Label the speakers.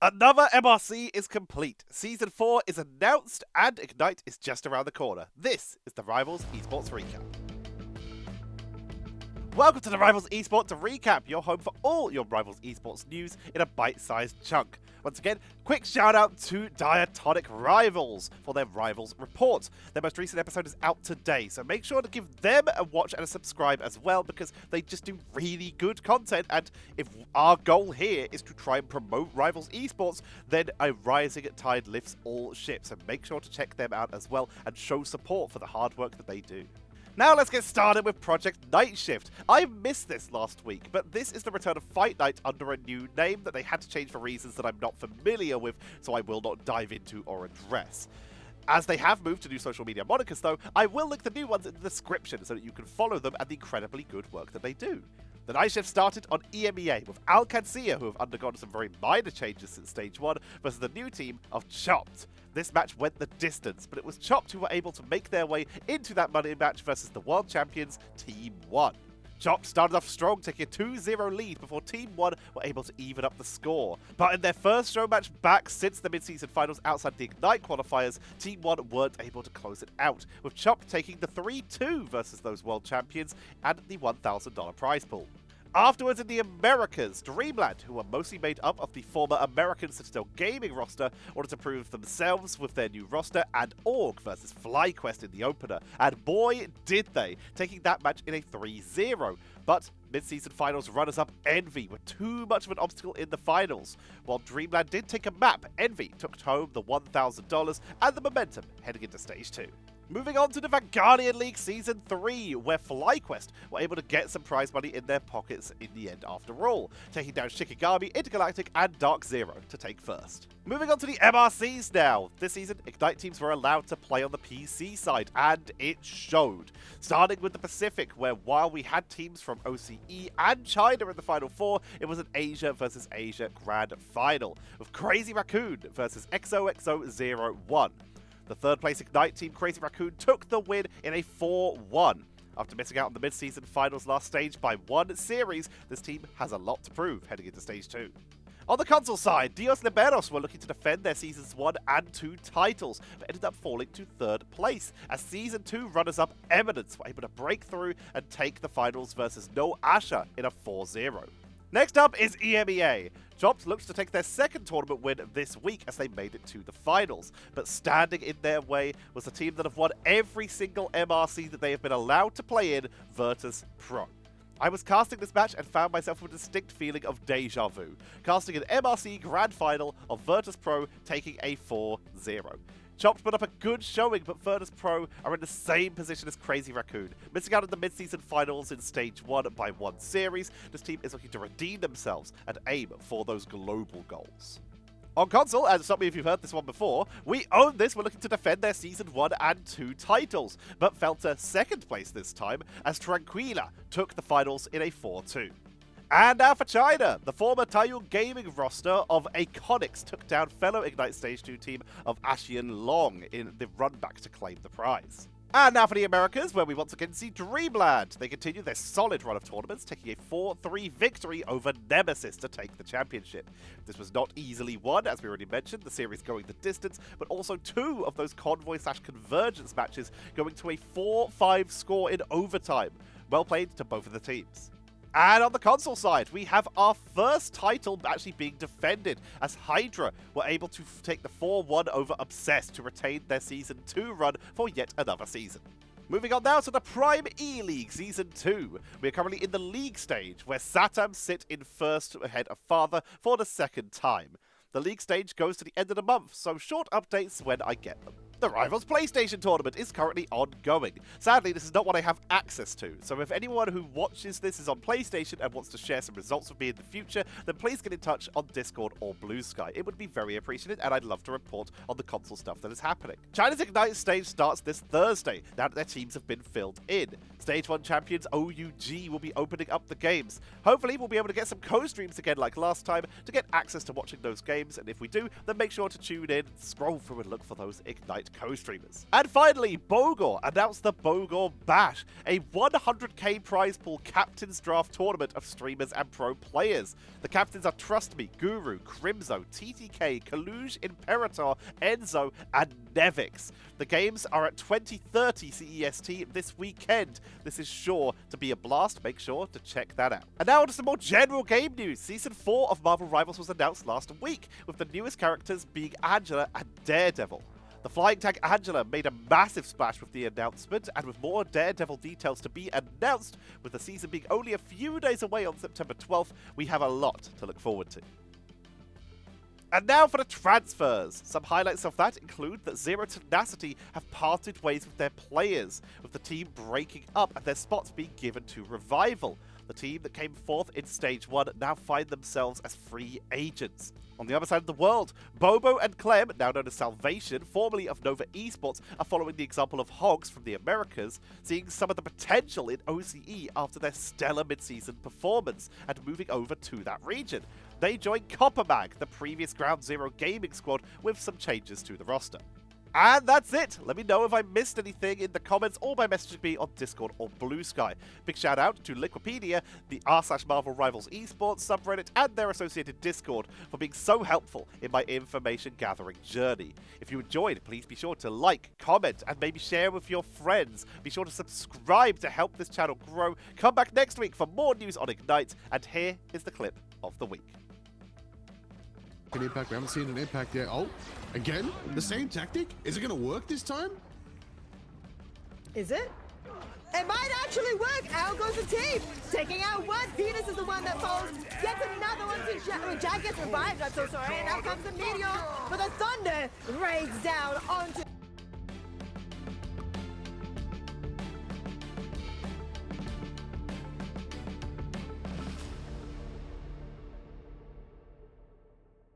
Speaker 1: Another MRC is complete. Season 4 is announced and Ignite is just around the corner. This is the Rivals Esports Recap. Welcome to the Rivals Esports Recap, your home for all your Rivals Esports news in a bite-sized chunk. Once again, quick shout out to Diatonic Rivals for their Rivals report. Their most recent episode is out today, so make sure to give them a watch and a subscribe as well, because they just do really good content, and if our goal here is to try and promote Rivals Esports, then a rising tide lifts all ships, so make sure to check them out as well and show support for the hard work that they do. Now let's get started with Project Night Shift. I missed this last week, but this is the return of Fight Night under a new name that they had to change for reasons that I'm not familiar with, so I will not dive into or address. As they have moved to new social media monikers though, I will link the new ones in the description so that you can follow them and the incredibly good work that they do. The night shift started on EMEA with Alcancia, who have undergone some very minor changes since Stage 1, versus the new team of Chopped. This match went the distance, but it was Chopped who were able to make their way into that money match versus the world champions Team 1. Chopped started off strong, taking a 2-0 lead before Team 1 were able to even up the score. But in their first show match back since the mid-season finals outside the Ignite qualifiers, Team 1 weren't able to close it out, with Chopped taking the 3-2 versus those world champions and the $1,000 prize pool. Afterwards in the Americas, Dreamland, who were mostly made up of the former American Citadel Gaming roster, wanted to prove themselves with their new roster and Org versus FlyQuest in the opener, and boy did they, taking that match in a 3-0. But mid-season finals runners-up Envy were too much of an obstacle in the finals. While Dreamland did take a map, Envy took home the $1,000 and the momentum heading into Stage 2. Moving on to the Vanguardian League Season 3, where FlyQuest were able to get some prize money in their pockets in the end after all, taking down Shikigami, Intergalactic, and Dark Zero to take first. Moving on to the MRCs now. This season, Ignite teams were allowed to play on the PC side, and it showed. Starting with the Pacific, where while we had teams from OCE and China in the Final Four, it was an Asia versus Asia Grand Final, with Crazy Raccoon versus XOXO01. The third place Ignite team, Crazy Raccoon, took the win in a 4-1. After missing out on the mid-season finals last stage by one series, this team has a lot to prove heading into Stage 2. On the console side, Dios Liberos were looking to defend their Seasons 1 and 2 titles, but ended up falling to third place, as Season 2 runners-up Eminence were able to break through and take the finals versus No Asha in a 4-0. Next up is EMEA. Chopped looks to take their second tournament win this week as they made it to the finals, but standing in their way was the team that have won every single MRC that they have been allowed to play in, Virtus Pro. I was casting this match and found myself with a distinct feeling of deja vu, casting an MRC Grand Final of Virtus Pro taking a 4-0. Chopped put up a good showing, but Virtus Pro are in the same position as Crazy Raccoon. Missing out on the mid-season finals in Stage 1 by one series, this team is looking to redeem themselves and aim for those global goals. On console, and stop me if you've heard this one before, We Own This were looking to defend their Season 1 and 2 titles, but fell to second place this time as Tranquila took the finals in a 4-2. And now for China, the former Taiyuan Gaming roster of Iconics took down fellow Ignite Stage 2 team of Ashian Long in the run back to claim the prize. And now for the Americas, where we once again see Dreamland. They continue their solid run of tournaments, taking a 4-3 victory over Nemesis to take the championship. This was not easily won, as we already mentioned, the series going the distance, but also two of those convoy/convergence matches going to a 4-5 score in overtime. Well played to both of the teams. And on the console side, we have our first title actually being defended, as Hydra were able to take the 4-1 over Obsessed to retain their Season 2 run for yet another season. Moving on now to the Prime E-League Season 2. We are currently in the league stage, where Satam sit in first ahead of Father for the second time. The league stage goes to the end of the month, so short updates when I get them. The Rivals PlayStation Tournament is currently ongoing. Sadly, this is not what I have access to, so if anyone who watches this is on PlayStation and wants to share some results with me in the future, then please get in touch on Discord or Blue Sky. It would be very appreciated, and I'd love to report on the console stuff that is happening. China's Ignite stage starts this Thursday, now that their teams have been filled in. Stage 1 champions OUG will be opening up the games. Hopefully, we'll be able to get some co-streams again like last time to get access to watching those games, and if we do, then make sure to tune in, scroll through and look for those Ignite and co-streamers. And finally, Bogur announced the Bogur Bash, a 100k prize pool captain's draft tournament of streamers and pro players. The captains are Trust Me, Guru, Crimzo, TTK, Kaluj, Imperator, Enzo, and Nevix. The games are at 2030 CEST this weekend. This is sure to be a blast. Make sure to check that out. And now to some more general game news. Season 4 of Marvel Rivals was announced last week, with the newest characters being Angela and Daredevil. The flying tank Angela made a massive splash with the announcement, and with more Daredevil details to be announced, with the season being only a few days away on September 12th, we have a lot to look forward to. And now for the transfers. Some highlights of that include that Zero Tenacity have parted ways with their players, with the team breaking up and their spots being given to Revival. The team that came fourth in Stage 1 now find themselves as free agents. On the other side of the world, Bobo and Clem, now known as Salvation, formerly of Nova Esports, are following the example of Hogs from the Americas, seeing some of the potential in OCE after their stellar mid-season performance and moving over to that region. They joined Coppermag, the previous Ground Zero gaming squad, with some changes to the roster. And that's it! Let me know if I missed anything in the comments or by messaging me on Discord or Blue Sky. Big shout out to Liquipedia, the r/Marvel Rivals Esports subreddit, and their associated Discord for being so helpful in my information gathering journey. If you enjoyed, please be sure to like, comment, and maybe share with your friends. Be sure to subscribe to help this channel grow. Come back next week for more news on Ignite, and here is the clip of the week.
Speaker 2: An impact. We haven't seen an impact yet. Oh, again? The same tactic? Is it going to work this time?
Speaker 3: Is it? It might actually work. Out goes the team. Taking out one. Venus is the one that falls. Gets another one to Jag gets revived. I'm so sorry. And out comes the meteor. But the thunder raids down onto...